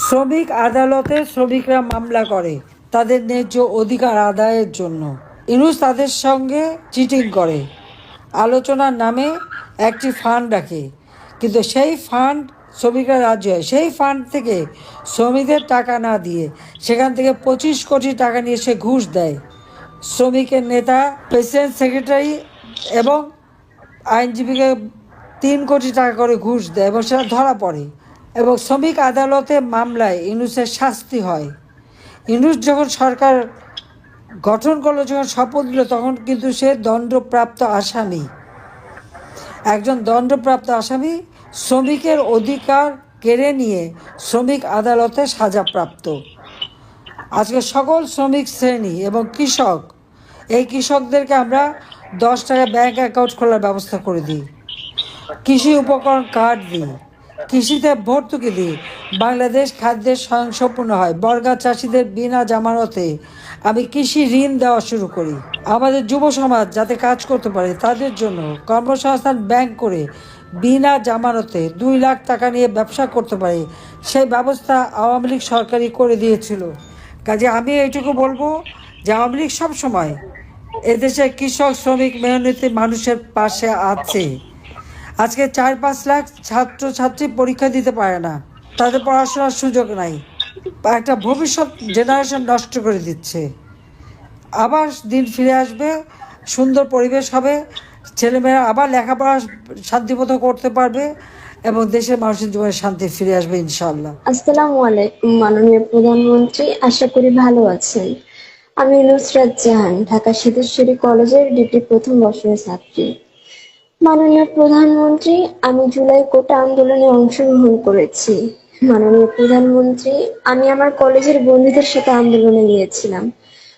শ্রমিক আদালতে শ্রমিকরা মামলা করে তাদের ন্যায্য অধিকার আদায়ের জন্য। ইউনূস তাদের সঙ্গে চিটিং করে, আলোচনার নামে একটি ফান্ড রাখে, কিন্তু সেই ফান্ড শ্রমিকরা রাজি হয়। সেই ফান্ড থেকে শ্রমিকদের টাকা না দিয়ে সেখান থেকে 25 কোটি টাকা নিয়ে সে ঘুষ দেয়। শ্রমিকের নেতা, প্রেসিডেন্ট, সেক্রেটারি এবং আইনজীবীকে 3 কোটি টাকা করে ঘুষ দেয় এবং সেটা ধরা পড়ে। এবং শ্রমিক আদালতে মামলায় ইউনূসের শাস্তি হয়। ইউনূস যখন সরকার গঠন করলো, যখন শপথ নিল, তখন কিন্তু সে দণ্ডপ্রাপ্ত আসামি, একজন দণ্ডপ্রাপ্ত আসামি, শ্রমিকের অধিকার কেড়ে নিয়ে শ্রমিক আদালতে সাজাপ্রাপ্ত। আজকে সকল শ্রমিক শ্রেণী এবং কৃষক, এই কৃষকদেরকে আমরা 10 টাকা ব্যাংক অ্যাকাউন্ট খোলার ব্যবস্থা করে দিই, কৃষি উপকরণ কার্ড দিই, কৃষিতে ভর্তুকি দিই, বাংলাদেশ খাদ্যের স্বয়ংসম্পূর্ণ হয়। বর্গা চাষিদের বিনা জামানতে আমি কৃষি ঋণ দেওয়া শুরু করি। আমাদের যুব সমাজ যাতে কাজ করতে পারে তাদের জন্য কর্মসংস্থান ব্যাংক করে বিনা জামানতে 2 লাখ টাকা নিয়ে ব্যবসা করতে পারে, সেই ব্যবস্থা আওয়ামী লীগ সরকারই করে দিয়েছিল। কাজে আমি এইটুকু বলবো যে আওয়ামী লীগ সবসময় এদেশে কৃষক, শ্রমিক, মেহনতি মানুষের পাশে আছে। আজকে 4-5 লাখ ছাত্রছাত্রী পরীক্ষা দিতে পারে না, তাদের পড়াশোনার সুযোগ নাই, একটা ভবিষ্যৎ জেনারেশন নষ্ট করে দিচ্ছে। আবার দিন ফিরে আসবে, সুন্দর পরিবেশ হবে, ছেলেমেয়েরা আবার লেখাপড়া শান্তিমতো করতে পারবে এবং দেশের মানুষের জীবনে শান্তি ফিরে আসবে ইনশাআল্লাহ। আসসালামু আলাইকুম মাননীয় প্রধানমন্ত্রী, আশা করি ভালো আছেন। আমি নুসরাত জাহান, ঢাকা সিদ্ধেশ্বরী কলেজের ডিগ্রি প্রথম বর্ষের ছাত্রী। মাননীয় প্রধানমন্ত্রী, আমি জুলাই কোটা আন্দোলনে অংশগ্রহণ করেছি। মাননীয় প্রধানমন্ত্রী, আমি আমার কলেজের বন্ধুদের সাথে আন্দোলনে গিয়েছিলাম।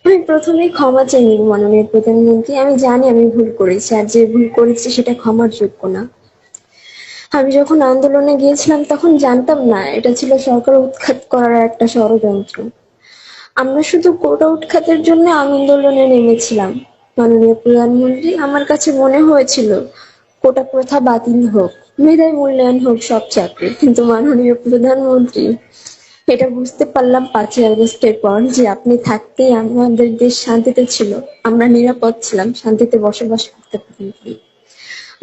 আমি প্রথমেই ক্ষমা চেয়ে নিব মাননীয় প্রধানমন্ত্রী, আমি জানি আমি ভুল করেছি, আর যে ভুল করেছি সেটা ক্ষমার যোগ্য না। আমি যখন আন্দোলনে গিয়েছিলাম তখন জানতাম না এটা ছিল সরকার উৎখাত করার একটা ষড়যন্ত্র। আমরা শুধু কোটা উৎখাতের জন্য আন্দোলনে নেমেছিলাম। মাননীয় প্রধানমন্ত্রী, আমার কাছে মনে হয়েছিল কোটা প্রথা বাতিল হোক, মেধায় মূল্যায়ন হোক সব চাকরি, কিন্তু মাননীয় প্রধানমন্ত্রী, এটা বুঝতে পারলাম 5ই আগস্টের পর যে আপনি থাকতেই আমাদের দেশ শান্তিতে ছিল, আমরা নিরাপদ ছিলাম, শান্তিতে বসবাস করতে পারি।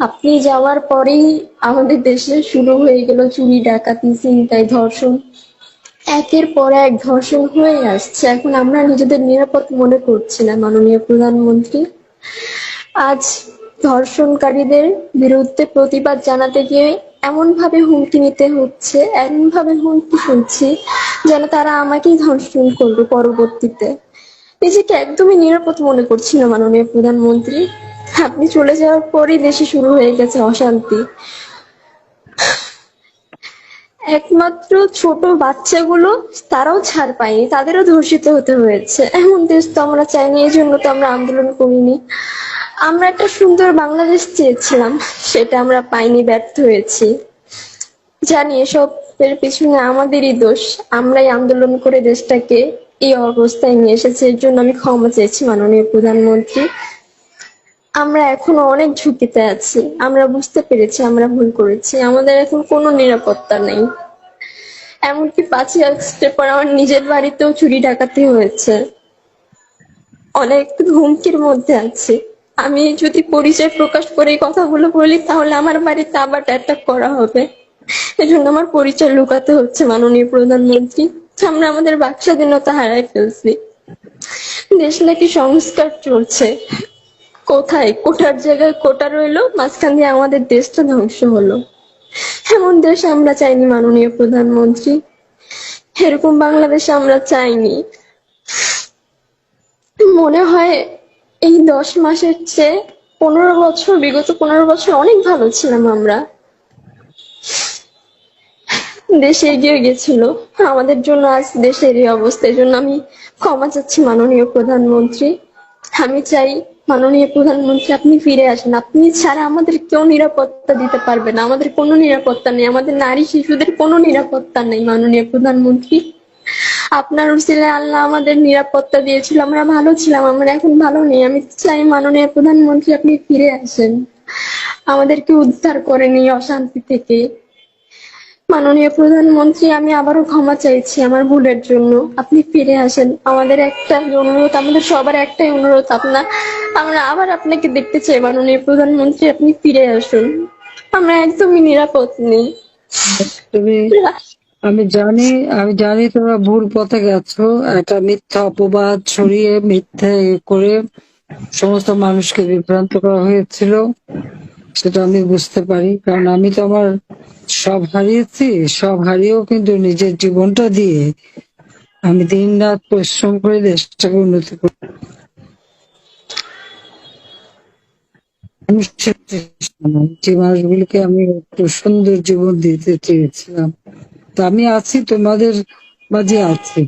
আপনি যাওয়ার পরেই আমাদের দেশে শুরু হয়ে গেল চুরি, ডাকাতি, ছিনতাই, ধর্ষণ। একের পর এক ধর্ষণ হয়ে আসছে। এখন আমরা নিজেদের নিরাপদ মনে করছি না মাননীয় প্রধানমন্ত্রী। আজ ধর্ষণকারীদের বিরুদ্ধে প্রতিবাদ জানাতে গিয়ে এমন ভাবে হুমকি নিতে হচ্ছে, এমন ভাবে হুমকি শুনছি যেন তারা আমাকেই ধর্ষণ করবে পরবর্তীতে। নিজেকে একদমই নিরাপদ মনে করছি না মাননীয় প্রধানমন্ত্রী। আপনি চলে যাওয়ার পরই দেশে শুরু হয়ে গেছে অশান্তি। একমাত্র ছোট বাচ্চাগুলো, তারাও ছাড় পায়নি, তাদেরও ধর্ষিত হতে হয়েছে। এমন দেশ তো আমরা চাইনি, এই জন্য তো আমরা আন্দোলন করিনি। আমরা একটা সুন্দর বাংলাদেশ চেয়েছিলাম, সেটা আমরা পাইনি, ব্যর্থ হয়েছি। জানি এসবের পিছনে আমাদেরই দোষ, আমরাই আন্দোলন করে দেশটাকে এই অবস্থায় নিয়ে এসেছি। এর জন্য আমি ক্ষমা চেয়েছি মাননীয় প্রধানমন্ত্রী। আমরা এখনো অনেক ঝুঁকিতে আছি, আমরা বুঝতে পেরেছি আমরা ভুল করেছি, আমাদের এখন কোনো নিরাপত্তা নেই। এমনকি 5ই আগস্টের পর আমার নিজের বাড়িতেও চুরি ডাকাতি হয়েছে, অনেক হুমকির মধ্যে আছি। আমি যদি পরিচয় প্রকাশ করে এই কথাগুলো বলি তাহলে আমার বাড়িতে আবার অ্যাটাক করা হবে, এজন্য আমার পরিচয় লুকাতে হচ্ছে মাননীয় প্রধানমন্ত্রী। আমরা আমাদের বাক স্বাধীনতা হারাই ফেলছি। দেশ নাকি সংস্কার চলছে, কোথায় কোটার জায়গায় কোটা রইলো, মাঝখান দিয়ে আমাদের দেশটা ধ্বংস হলো। এমন দেশ আমরা চাইনি মাননীয় প্রধানমন্ত্রী, এরকম বাংলাদেশ আমরা চাইনি। মনে হয় এই 10 মাসের চেয়ে 15 বছর, বিগত 15 বছর অনেক ভালো ছিলাম আমরা। দেশ এগিয়ে গেছিল, আমাদের জন্য আজ দেশের এই অবস্থা। এই জন্য আমি ক্ষমা চাচ্ছি মাননীয় প্রধানমন্ত্রী। আমি চাই মাননীয় প্রধানমন্ত্রী আপনি ফিরে আসেন, আপনি ছাড়া আমাদের কেউ নিরাপত্তা দিতে পারবে না, আমাদের কোনো নিরাপত্তা নেই, আমাদের নারী শিশুদের কোনো নিরাপত্তা নেই মাননীয় প্রধানমন্ত্রী। আপনার উসিলায় আল্লাহ আমাদের নিরাপত্তা দিয়েছিল, আমরা ভালো ছিলাম, আমরা এখন ভালো নেই। আমি চাই মাননীয় প্রধানমন্ত্রী আপনি ফিরে আসেন, আমাদেরকে উদ্ধার করেন এই অশান্তি থেকে। মাননীয় প্রধানমন্ত্রী, আমি আবারও ক্ষমা চাইছি আমার ভুলের জন্য। আপনি ফিরে আসেন। আমাদের একটাই অনুরোধ, আমাদের সবার একটাই অনুরোধ, আমরা আবার আপনাকে দেখতে চাই মাননীয় প্রধানমন্ত্রী। আপনি ফিরে আসুন। আমরা একদমই নিরাপদ নেই। তুমি, আমি জানি তোমরা ভুল পথে গেছো। একটা মিথ্যা অপবাদ ছড়িয়ে মিথ্যে করে সমস্ত মানুষকে বিভ্রান্ত করা হয়েছিল, সেটা আমি বুঝতে পারি। কারণ আমি তো আমার সব হারিয়েছি, সব হারিয়েও কিন্তু নিজের জীবনটা দিয়ে আমি দিন রাত পরিশ্রম করে দেশটাকে উন্নতি করি। মানুষের চেষ্টা নয়, যে মানুষগুলোকে আমি একটু সুন্দর জীবন দিতে চেয়েছিলাম। তো আমি আছি, তোমাদের মাঝে আছি।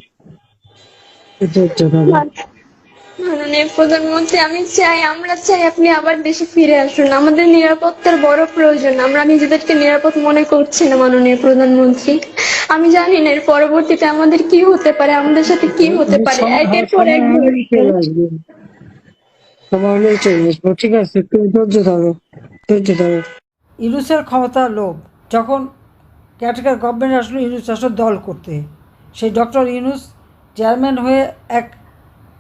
ধৈর্য ধরো। মাননীয় প্রধানমন্ত্রী, আমরা চাই আপনি আবার দেশে ফিরে আসুন। আমাদের নিরাপত্তার বড় প্রয়োজন। আমরা নিজেদেরকে নিরাপদ মনে করছি না মাননীয় প্রধানমন্ত্রী। আমি জানি না এর পরবর্তীতে আমাদের কি হতে পারে, আমাদের সাথে কি হতে পারে। একের পর এক সময় হলেই ঘটছে। চলে আসবে, সময় হলেই চলে আসবো। ঠিক আছে, তুমি ধৈর্য ধরো, ধৈর্য ধরো। ইউনুসের ক্ষমতার লোভ, যখন ক্যাটাকার গভর্নমেন্ট আসলো ইউনুস আসলো দল করতে, সেই ডক্টর ইউনুস চেয়ারম্যান হয়ে এক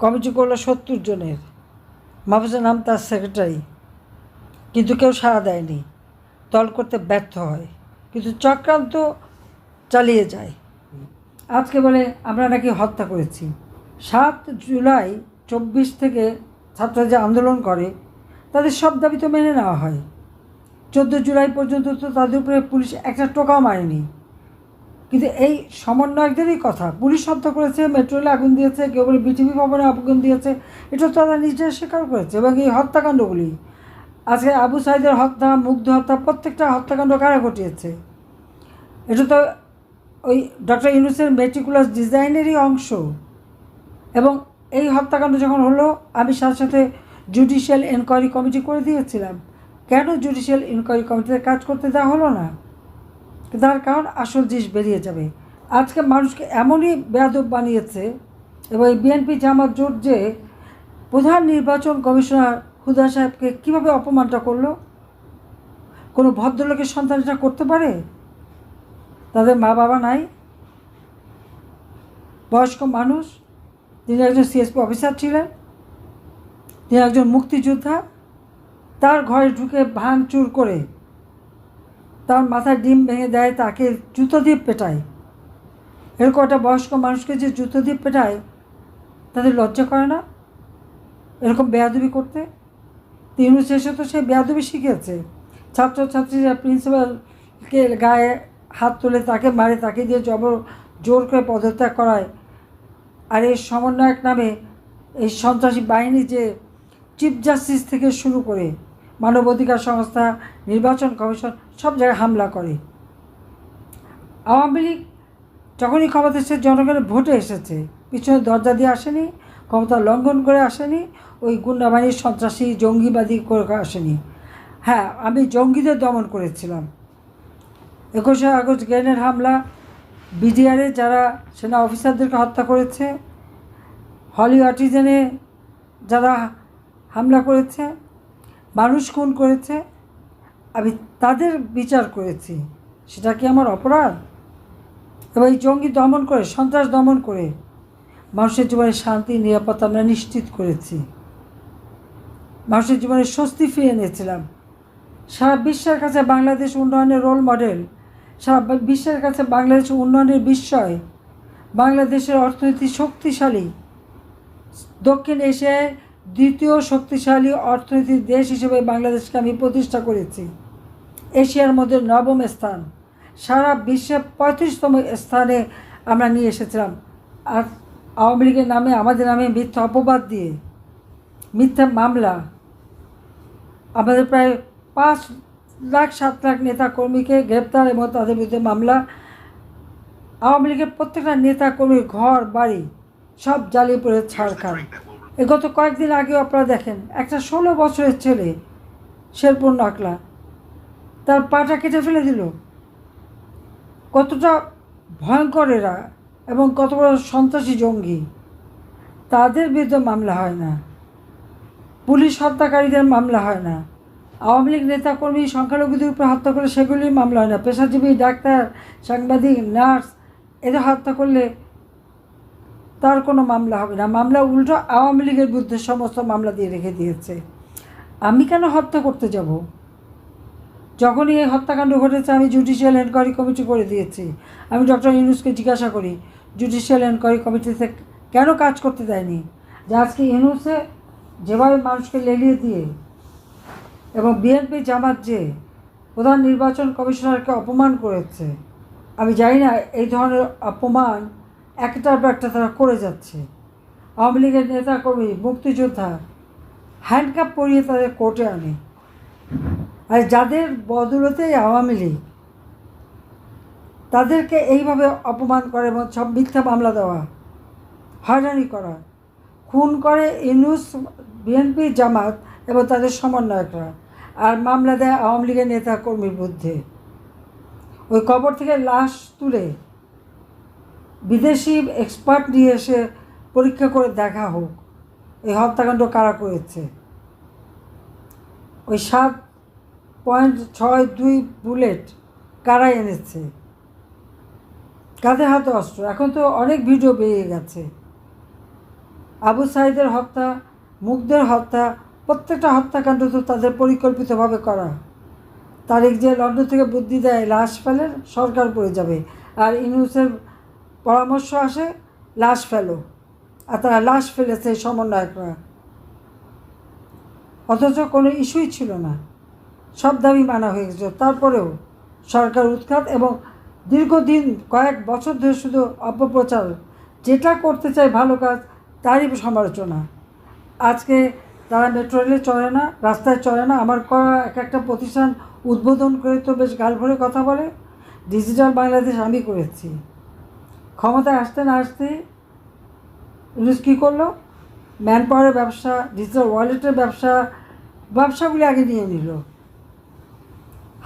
কমিটি করলো 70 জনের। মাহফুজের নাম তার সেক্রেটারি, কিন্তু কেউ সাড়া দেয়নি, দল করতে ব্যর্থ হয়, কিন্তু চক্রান্ত চালিয়ে যায়। আজকে বলে আমরা নাকি হত্যা করেছি। 7 জুলাই 24 থেকে ছাত্ররা যে আন্দোলন করে তাদের সব দাবি তো মেনে নেওয়া হয়। 14 জুলাই পর্যন্ত তো তাদের উপরে পুলিশ একটা টোকাও মারেনি। কিন্তু এই সমন্বয়কদেরই কথা, পুলিশ হত্যা করেছে, মেট্রো রেলে আগুন দিয়েছে, কেউ বলে বিটিভি ভবনে আগুন দিয়েছে, এটা তারা নিজেরা স্বীকার করেছে। এবং এই হত্যাকাণ্ডগুলি, আজকে আবু সাইদের হত্যা, মুগ্ধ হত্যা, প্রত্যেকটা হত্যাকাণ্ড কারা ঘটিয়েছে? এটা তো ওই ডক্টর ইউনুসের মেটিকুলাস ডিজাইনেরই অংশ। এবং এই হত্যাকাণ্ড যখন হলো, আমি সাথে সাথে জুডিশিয়াল এনকোয়ারি কমিটি করে দিয়েছিলাম। কেন জুডিশিয়াল এনকোয়ারি কমিটিতে কাজ করতে দেওয়া হলো না? তার কারণ আসল জিনিস বেরিয়ে যাবে। আজকে মানুষকে এমনই বেয়াদব বানিয়েছে, এবং এই বিএনপি জামাত জোট যে প্রধান নির্বাচন কমিশনার হুদা সাহেবকে কীভাবে অপমানটা করলো, কোনো ভদ্রলোকের সন্তান এটা করতে পারে? তাদের মা বাবা নাই, বয়স্ক মানুষ, তিনি একজন সিএসপি অফিসার ছিলেন, তিনি একজন মুক্তিযোদ্ধা, তার ঘরে ঢুকে ভাঙচুর করে তার মাথায় ডিম ভেঙে দেয়, তাকে জুতো দিয়ে পেটায়। এরকম একটা বয়স্ক মানুষকে যে জুতো দিয়ে পেটায়, তাদের লজ্জা করে না এরকম বেয়াদবি করতে? ইউনুস এসে তো সে বেয়াদবি শিখেছে। ছাত্রছাত্রীরা প্রিন্সিপালকে গায়ে হাত তুলে তাকে মারে, তাকে দিয়ে জোর করে পদত্যাগ করায়। আর এই সমন্বয়ক নামে এই সন্ত্রাসী বাহিনী যে চিফ জাস্টিস থেকে শুরু করে মানবাধিকার সংস্থা, নির্বাচন কমিশন, সব জায়গায় হামলা করে। আওয়ামী লীগ যখনই ক্ষমতা এসেছে, জনগণের ভোটে এসেছে, পিছনে দরজা দিয়ে আসেনি, ক্ষমতা লঙ্ঘন করে আসেনি, ওই গুন্ডাবাহিনীর সন্ত্রাসী জঙ্গিবাদী করে আসেনি। হ্যাঁ, আমি জঙ্গিদের দমন করেছিলাম। 21শে আগস্ট গ্রেনেড হামলা, বিডিআরে যারা সেনা অফিসারদেরকে হত্যা করেছে, হলি আর্টিজেনে যারা হামলা করেছে, মানুষ খুন করেছে, আমি তাদের বিচার করেছি। সেটা কি আমার অপরাধ? এবং এই জঙ্গি দমন করে, সন্ত্রাস দমন করে মানুষের জীবনে শান্তি, নিরাপত্তা আমরা নিশ্চিত করেছি। মানুষের জীবনে স্বস্তি ফিরিয়ে এনেছিলাম। সারা বিশ্বের কাছে বাংলাদেশ উন্নয়নের রোল মডেল, সারা বিশ্বের কাছে বাংলাদেশ উন্নয়নের বিস্ময়। বাংলাদেশের অর্থনীতি শক্তিশালী, দক্ষিণ এশিয়ায় দ্বিতীয় শক্তিশালী অর্থনীতির দেশ হিসেবে বাংলাদেশকে আমি প্রতিষ্ঠা করেছি। এশিয়ার মধ্যে 9ম স্থান, সারা বিশ্বে 35তম স্থানে আমরা নিয়ে এসেছিলাম। আর আওয়ামী লীগের নামে, আমাদের নামে মিথ্যা অপবাদ দিয়ে, মিথ্যা মামলা, আমাদের প্রায় 5,00,000-7,00,000 নেতা কর্মীকে গ্রেপ্তার এবং তাদের বিরুদ্ধে মামলা। আওয়ামী লীগের প্রত্যেকটা নেতা কর্মীর ঘর বাড়ি সব জ্বালিয়ে পড়ে ছাড়খাড়। গত কয়েকদিন আগেও আপনারা দেখেন, একটা 16 বছরের ছেলে শেরপুর নাকলা, তার পাটা কেটে ফেলে দিল। কতটা ভয়ঙ্কর এরা, এবং কত বড় সন্ত্রাসী জঙ্গি, তাদের বিরুদ্ধে মামলা হয় না। পুলিশ হত্যাকারীদের মামলা হয় না। আওয়ামী লীগ নেতাকর্মী সংখ্যালঘুদের উপর হত্যা করলে সেগুলি মামলা হয় না। পেশাজীবী ডাক্তার, সাংবাদিক, নার্স এদের হত্যা করলে তার কোনো মামলা হবে না। মামলা উল্টো আওয়ামী লীগের বিরুদ্ধে সমস্ত মামলা দিয়ে রেখে দিয়েছে। আমি কেন হত্যা করতে যাব? যখনই এই হত্যাকাণ্ড ঘটেছে আমি জুডিশিয়াল এনকোয়ারি কমিটি করে দিয়েছি। আমি ডক্টর ইউনূসকে জিজ্ঞাসা করি জুডিশিয়াল এনকোয়ারি কমিটিতে কেন কাজ করতে দেয়নি, যে আজকে ইউনূসে যেভাবে মানুষকে লেলিয়ে দিয়ে এবং বিএনপি জামাত যে প্রধান নির্বাচন কমিশনারকে অপমান করেছে, আমি জানি না এই ধরনের অপমান একটার পর একটা তারা করে যাচ্ছে। আওয়ামী লীগের নেতাকর্মী, মুক্তিযোদ্ধা হ্যান্ডকাপ পরিয়ে তাদের কোর্টে আনে, আর যাদের বদৌলতেই আওয়ামী লীগ, তাদেরকে এইভাবে অপমান করে এবং সব মিথ্যা মামলা দেওয়া, হয়রানি করা, খুন করে ইউনূস, বিএনপি, জামাত এবং তাদের সমন্বয়করা, আর মামলা দেয় আওয়ামী লীগের নেতা কর্মীর বিরুদ্ধে। ওই কবর থেকে লাশ তুলে বিদেশি এক্সপার্ট নিয়ে এসে পরীক্ষা করে দেখা হোক এই হত্যাকাণ্ড কারা করেছে। ওই 7.62 বুলেট কারা এনেছে, কাদের হাতে অস্ত্র? এখন তো অনেক ভিডিও বেরিয়ে গেছে। আবু সাইদের হত্যা, মুগ্ধের হত্যা, প্রত্যেকটা হত্যাকাণ্ড তো তাদের পরিকল্পিতভাবে করা। তারেক যে লন্ডন থেকে বুদ্ধি দেয় লাশ ফেলে সরকার পড়ে যাবে, আর ইউনূসের পরামর্শ আসে লাশ ফেলো, আর তারা লাশ ফেলেছে সমন্বয়করা। অথচ কোনো ইস্যুই ছিল না, সব দাবি মানা হয়ে গেছে। তারপরেও সরকার উৎখাত এবং দীর্ঘদিন কয়েক বছর ধরে শুধু অপপ্রচার, যেটা করতে চায় ভালো কাজ তারই সমালোচনা। আজকে তারা মেট্রো রেলে চলে না, রাস্তায় চলে না, আমার করা একটা প্রতিষ্ঠান উদ্বোধন করে তো বেশ গাল ভরে কথা বলে। ডিজিটাল বাংলাদেশ আমি করেছি। ক্ষমতায় আসতে না আসতেই ইউনূস কী করলো? ম্যান পাওয়ারের ব্যবসা, ডিজিটাল ওয়ালেটের ব্যবসাগুলি আগে নিয়ে নিল।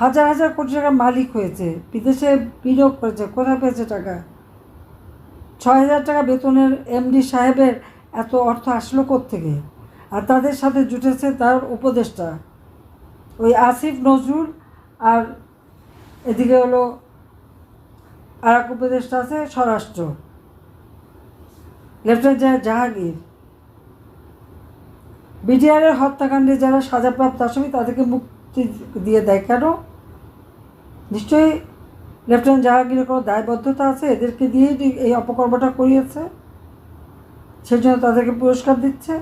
হাজার হাজার কোটি টাকার মালিক হয়েছে, বিদেশে বিনিয়োগ করেছে। কোথায় পেয়েছে টাকা? 6,000 টাকা বেতনের এমডি সাহেবের এত অর্থ আসলো কোত্থেকে? আর তাদের সাথে জুটেছে তার উপদেষ্টা ওই আসিফ নজরুল, আর এদিকে হলো আর এক উপদেষ্টা আছে স্বরাষ্ট্র, লেফটেন্যান্ট জাহাঙ্গীর। বিটিআরের হত্যাকাণ্ডে যারা সাজাপ্রাপ্ত আসামি তাদেরকে মুক্তি দিয়ে দেয় কেন? নিশ্চয়ই লেফটেন্যান্ট জাহাঙ্গীরের কোনো দায়বদ্ধতা আছে, এদেরকে দিয়েই এই অপকর্মটা করিয়েছে, সেই জন্য তাদেরকে পুরস্কার দিচ্ছে।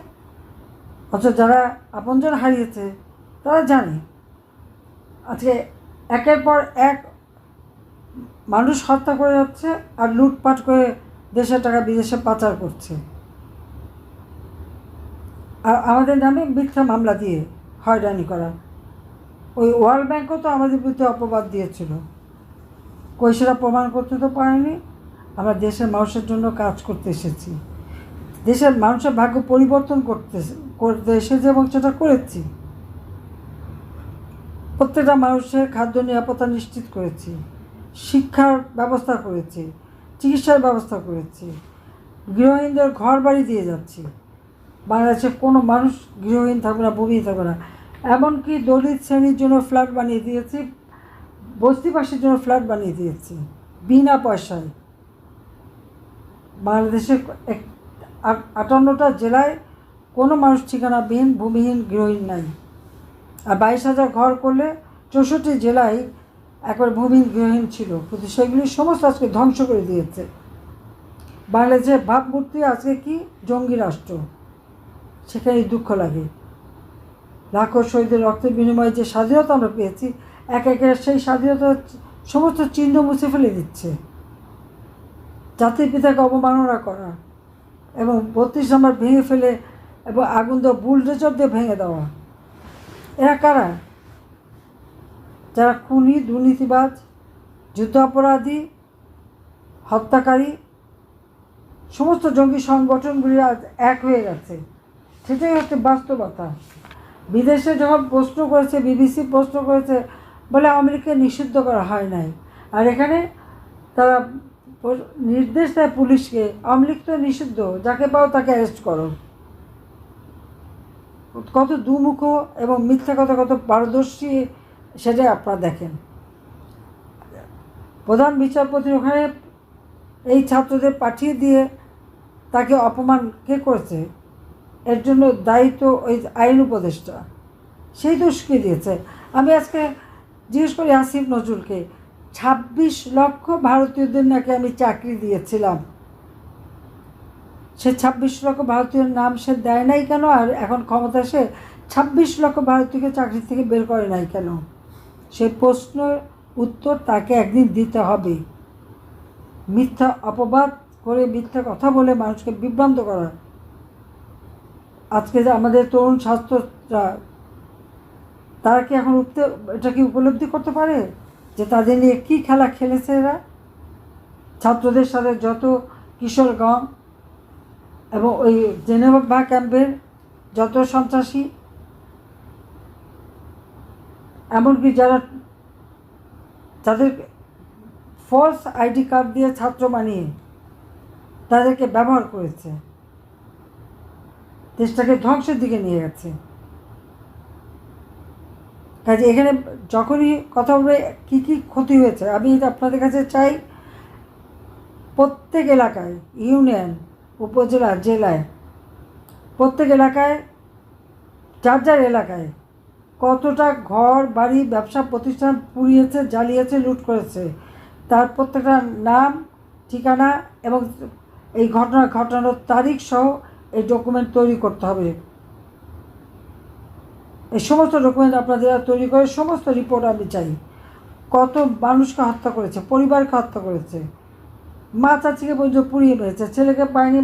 অথচ যারা আপনজন হারিয়েছে তারা জানে আজকে একের পর এক মানুষ হত্যা করে যাচ্ছে আর লুটপাট করে দেশের টাকা বিদেশে পাচার করছে, আর আমাদের নামে মিথ্যা মামলা দিয়ে হয়রানি করা। ওই ওয়ার্ল্ড ব্যাংকও তো আমাদের বিরুদ্ধে অপবাদ দিয়েছিল, কই সেটা প্রমাণ করতে তো পারেনি। আমরা দেশের মানুষের জন্য কাজ করতে এসেছি, দেশের মানুষের ভাগ্য পরিবর্তন করতে এসেছি এবং সেটা করেছি। প্রত্যেকটা মানুষের খাদ্য নিরাপত্তা নিশ্চিত করেছি, শিক্ষার ব্যবস্থা করেছি, চিকিৎসার ব্যবস্থা করেছি, গৃহহীনদের ঘর বাড়ি দিয়ে যাচ্ছি। বাংলাদেশে কোনো মানুষ গৃহহীন থাকবে না, ভূমিহীন থাকবে না। এমনকি দলিত শ্রেণীর জন্য ফ্ল্যাট বানিয়ে দিয়েছি, বস্তিবাসীর জন্য ফ্ল্যাট বানিয়ে দিয়েছি বিনা পয়সায়। বাংলাদেশের 58টা জেলায় কোনো মানুষ ঠিকানাবিহীন, ভূমিহীন, গৃহহীন নাই। আর 22,000 ঘর করলে 64 জেলায় একবার ভূমিহীন, গৃহহীন ছিল, কিন্তু সেগুলি সমস্ত আজকে ধ্বংস করে দিয়েছে। বাংলাদেশের ভাবমূর্তি আজকে কি জঙ্গি রাষ্ট্র, সেখানে দুঃখ লাগে। লাখো শহীদের রক্তের বিনিময়ে যে স্বাধীনতা আমরা পেয়েছি, এক একে সেই স্বাধীনতার সমস্ত চিহ্ন মুছে ফেলে দিচ্ছে। জাতির পিতাকে অবমাননা করা এবং 32 নম্বর ভেঙে ফেলে এবং আগুন দেওয়া, বুলডোজার দিয়ে ভেঙে দেওয়া। এরা কারা? যারা খুনি, দুর্নীতিবাজ, যুদ্ধাপরাধী, হত্যাকারী, সমস্ত জঙ্গি সংগঠনগুলি আজ এক হয়ে গেছে। সেটাই হচ্ছে বাস্তবতা। বিদেশে যখন প্রশ্ন করেছে, বিবিসি প্রশ্ন করেছে, বলে আওয়ামী লীগকে নিষিদ্ধ করা হয় নাই। আর এখানে তারা নির্দেশ দেয় পুলিশকে, আওয়ামী লীগ তো নিষিদ্ধ, যাকে পাও তাকে অ্যারেস্ট করো। কত দুমুখ এবং মিথ্যা কথা কত পারদর্শী সেটাই আপনারা দেখেন। প্রধান বিচারপতির ওখানে এই ছাত্রদের পাঠিয়ে দিয়ে তাকে অপমান কে করেছে? এর জন্য দায়িত্ব ওই আইন উপদেষ্টা, সেই দোষকে দিয়েছে। আমি আজকে জিজ্ঞেস করি আসিফ নজরুলকে, ২৬ লক্ষ ভারতীয়দের নাকি আমি চাকরি দিয়েছিলাম, সে ২৬ লক্ষ ভারতীয়র নাম সে দেয় নাই কেন? আর এখন ক্ষমতা সে ২৬ লক্ষ ভারতীয়কে চাকরি থেকে বের করে নাই কেন? সেই প্রশ্নের উত্তর তাকে একদিন দিতে হবে। মিথ্যা অপবাদ করে, মিথ্যা কথা বলে মানুষকে বিভ্রান্ত করা। আজকে যে আমাদের তরুণ ছাত্ররা, তারা কি এখন এটা কি উপলব্ধি করতে পারে যে তাদের নিয়ে কী খেলা খেলেছে এরা? ছাত্রদের সাথে যত কিশোরগঞ্জ এবং ওই জেনেভা ক্যাম্পের যত সন্ত্রাসী, এমনকি যাদের ফলস আইডি কার্ড দিয়ে ছাত্র বানিয়ে তাদেরকে ব্যবহার করেছে, দেশটাকে ধ্বংসের দিকে নিয়ে গেছে। কাজে এখানে যখনই কথা বলবে কী কী ক্ষতি হয়েছে, আমি আপনাদের কাছে চাই প্রত্যেক এলাকায়, ইউনিয়ন, উপজেলা, জেলায়, প্রত্যেক এলাকায় যার যার এলাকায় কতটা ঘর বাড়ি ব্যবসা প্রতিষ্ঠান পুড়িয়েছে, জ্বালিয়েছে, লুট করেছে, তার প্রত্যেকটা নাম, ঠিকানা এবং এই ঘটানোর তারিখ সহ এই ডকুমেন্ট তৈরি করতে হবে। এই সমস্ত ডকুমেন্ট আপনাদের তৈরি করে সমস্ত রিপোর্ট আমি চাই। কত মানুষকে হত্যা করেছে, পরিবারকে হত্যা করেছে, মা চাচিকে পর্যন্ত পুড়িয়ে মেরেছে, ছেলেকে পায়নি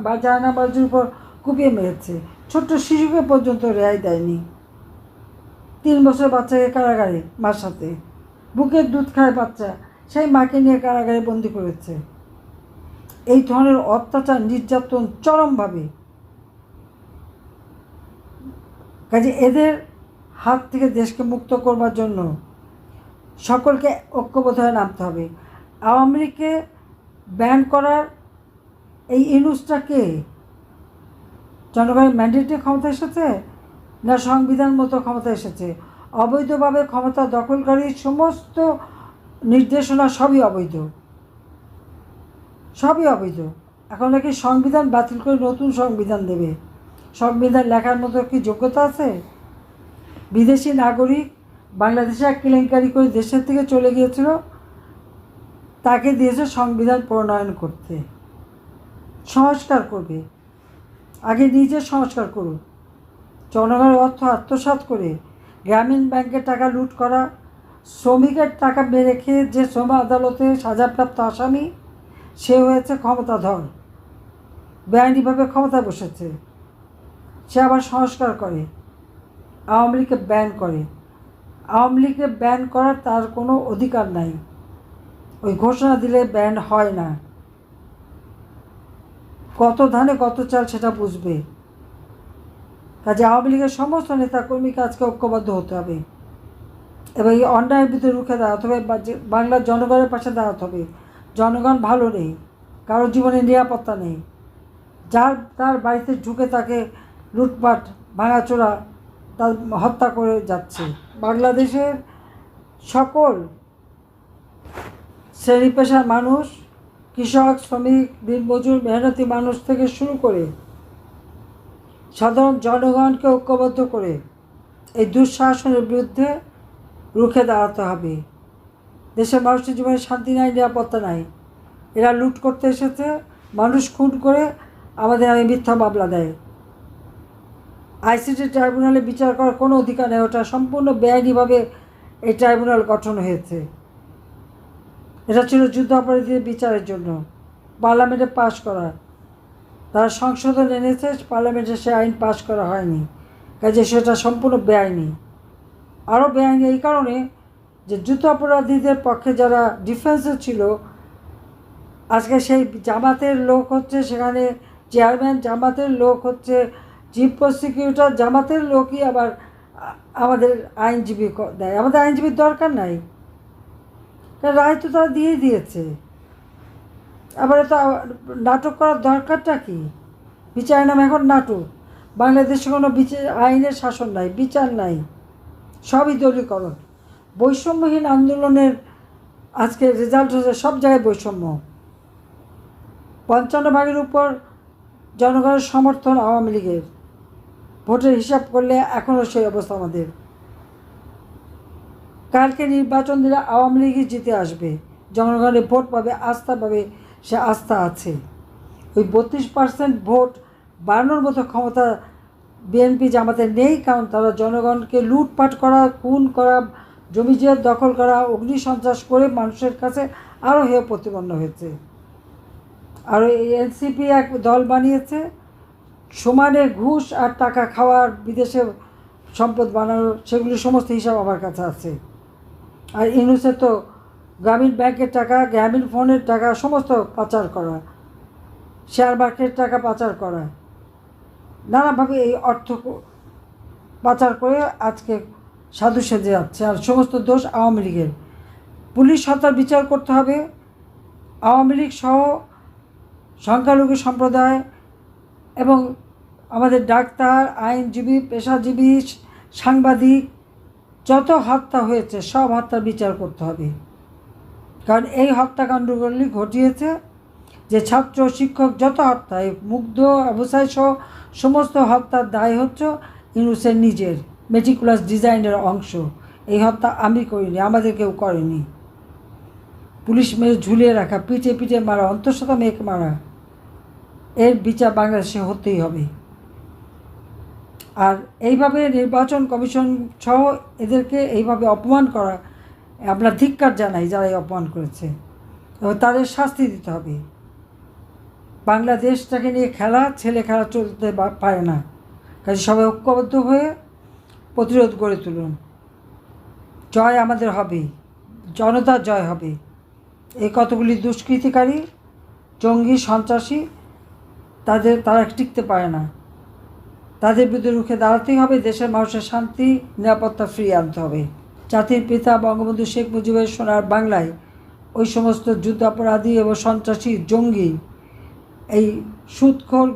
মা জানা বাজুর উপর কুপিয়ে মেরেছে, ছোট্ট শিশুকে পর্যন্ত রেহাই দেয়নি। 3 বছর বাচ্চাকে কারাগারে, মার সাথে বুকের দুধ খায় বাচ্চা, সেই মাকে নিয়ে কারাগারে বন্দি করেছে। এই ধরনের অত্যাচার, নির্যাতন চরমভাবে। কাজে এদের হাত থেকে দেশকে মুক্ত করবার জন্য সকলকে ঐক্যবদ্ধ হয়ে নামতে হবে। আওয়ামী লীগকে ব্যান করার এই ইনুসটা কে? জনগণের ম্যান্ডেটে ক্ষমতা এসেছে, না সংবিধান মতো ক্ষমতা এসেছে? অবৈধভাবে ক্ষমতা দখলকারী সমস্ত নির্দেশনা সবই অবৈধ, সবই অবৈধ। এখন নাকি সংবিধান বাতিল করে নতুন সংবিধান দেবে। সংবিধান লেখার মতো কি যোগ্যতা আছে? বিদেশি নাগরিক বাংলাদেশে এক কেলেঙ্কারি করে দেশের থেকে চলে গিয়েছিল, তাকে দিয়েছে সংবিধান প্রণয়ন করতে, সংস্কার করবে। আগে নিজে সংস্কার করুন। জনগণের অর্থ আত্মসাৎ করে গ্রামীণ ব্যাংকের টাকা লুট করা, শ্রমিকের টাকা মেরে খেয়ে যে শ্রম আদালতে সাজাপ্রাপ্ত আসামি, সে হয়েছে ক্ষমতাধর, বেআইনিভাবে ক্ষমতায় বসেছে। সে আবার সংস্কার করে, আওয়ামী লীগকে ব্যান করে। আওয়ামী লীগকে ব্যান করার তার কোনো অধিকার নাই। ওই ঘোষণা দিলে ব্যান হয় না। কত ধানে কত চাল সেটা বুঝবে। কাজে আওয়ামী লীগের সমস্ত নেতাকর্মীকে আজকে ঐক্যবদ্ধ হতে হবে এবং এই অন্যায়ের বিরুদ্ধে রুখে দাঁড়াতে হবে। বাংলার জনগণের পাশে দাঁড়াতে হবে। জনগণ ভালো নেই, কারোর জীবনে নিরাপত্তা নেই। তার বাড়িতে ঢুকে তাকে লুটপাট, ভাঙাচোরা, তার হত্যা করে যাচ্ছে। বাংলাদেশের সকল শ্রেণী পেশার মানুষ, কৃষক, শ্রমিক, দিনমজুর, মেহনতি মানুষ থেকে শুরু করে সাধারণ জনগণকে ঐক্যবদ্ধ করে এই দুঃশাসনের বিরুদ্ধে রুখে দাঁড়াতে হবে। দেশের মানুষের জীবনে শান্তি নাই, নিরাপত্তা নাই। এরা লুট করতে এসেছে, মানুষ খুন করে আমাদের আমি মিথ্যা মামলা দেয়। আইসিটি ট্রাইব্যুনালে বিচার করার কোনো অধিকার নেই। ওটা সম্পূর্ণ বেআইনিভাবে এই ট্রাইব্যুনাল গঠন হয়েছে। এটা ছিল যুদ্ধাপরাধীদের বিচারের জন্য, পার্লামেন্টে পাশ করা। তারা সংশোধন এনেছে, পার্লামেন্টে সে আইন পাশ করা হয়নি। কাজে সেটা সম্পূর্ণ বেআইনি। আরও বেআইনি এই কারণে যে যুদ্ধাপরাধীদের পক্ষে যারা ডিফেন্সে ছিল, আজকে সেই জামাতের লোক হচ্ছে সেখানে চেয়ারম্যান, জামাতের লোক হচ্ছে চিফ প্রসিকিউটর, জামাতের লোকই আবার আমাদের আইনজীবী দেয়। আমাদের আইনজীবীর দরকার নাই, কারণ রায় তো তারা দিয়েই দিয়েছে। আবার তো নাটক করার দরকারটা কি? বিচারের নাম এখন নাটক। বাংলাদেশে কোনো বিচার আইনের শাসন নাই, বিচার নাই, সবই দলীয়করণ। বৈষম্যহীন আন্দোলনের আজকে রেজাল্ট হচ্ছে সব জায়গায় বৈষম্য। 55% উপর জনগণের সমর্থন আওয়ামী লীগের। ভোটের হিসাব করলে এখনও সেই অবস্থা আমাদের। কালকে নির্বাচন দিলে আওয়ামী লীগই জিতে আসবে, জনগণের ভোট পাবে, আস্থা পাবে, সে আস্থা আছে। ওই 32% ভোট বাড়ানোর মতো ক্ষমতা বিএনপি জামাতে নেই, কারণ তারা জনগণকে লুটপাট করা, খুন করা, জমি দখল করা, অগ্নিসন্ত্রাস করে মানুষের কাছে আরও হেয় প্রতিপন্ন হয়েছে। আর এই এনসিপি এক দল বানিয়েছে সমানে ঘুষ আর টাকা খাওয়ার, বিদেশে সম্পদ বানানোর, সেগুলি সমস্ত হিসাব আমার কাছে আছে। আর ইউনুসে তো গ্রামীণ ব্যাংকের টাকা, গ্রামীণ ফোনের টাকা সমস্ত পাচার করা, শেয়ার মার্কেটের টাকা পাচার করা, নানাভাবে এই অর্থ পাচার করে আজকে সাধু সেজে যাচ্ছে। আর সমস্ত দোষ আওয়ামী লীগের। পুলিশ হত্যার বিচার করতে হবে। আওয়ামী লীগ সহ সংখ্যালঘু সম্প্রদায় এবং আমাদের ডাক্তার, আইনজীবী, পেশাজীবী, সাংবাদিক, যত হত্যা হয়েছে সব হত্যার বিচার করতে হবে। কারণ এই হত্যাকাণ্ডগুলি ঘটিয়েছে যে ছাত্র, শিক্ষক, যত হত্যা, এই মুগ্ধ, অবসায় সহ সমস্ত হত্যার দায় হচ্ছে ইউনূসের নিজের মেটিকুলাস ডিজাইনের অংশ। এই হত্যা আমি করিনি, আমাদের কেউ করেনি। পুলিশ মেরে ঝুলিয়ে রাখা, পিঠে পিঠে মারা, অন্তঃসত্ত্বা মেয়েকে মারা, এর বিচার বাংলাদেশে হতেই হবে। আর এইভাবে নির্বাচন কমিশন সহ এদেরকে এইভাবে অপমান করা, আমরা ধিক্কার জানাই যারা এই অপমান করেছে, এবং তাদের শাস্তি দিতে হবে। বাংলাদেশটাকে নিয়ে খেলা, ছেলে খেলা চলতে পারে না। কাজে সবাই ঐক্যবদ্ধ হয়ে প্রতিরোধ গড়ে তুলুন। জয় আমাদের হবে, জনতার জয় হবে। এই কতগুলি দুষ্কৃতিকারী, জঙ্গি, সন্ত্রাসী, তারা টিকতে পারে না। তাদের বিরুদ্ধে রুখে দাঁড়াতেই হবে। দেশের মানুষের শান্তি, নিরাপত্তা ফিরিয়ে আনতে হবে। জাতির পিতা বঙ্গবন্ধু শেখ মুজিবের সোনার বাংলায় ওই সমস্ত যুদ্ধাপরাধী এবং সন্ত্রাসী, জঙ্গি, এই সুদখোর,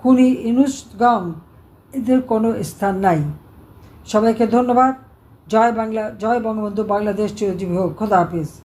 খুনি ইউনূসগণ, এদের কোনো স্থান নাই। সবাইকে ধন্যবাদ। জয় বাংলা, জয় বঙ্গবন্ধু, বাংলাদেশ চিরজীবী হোক। খোদা হাফিজ।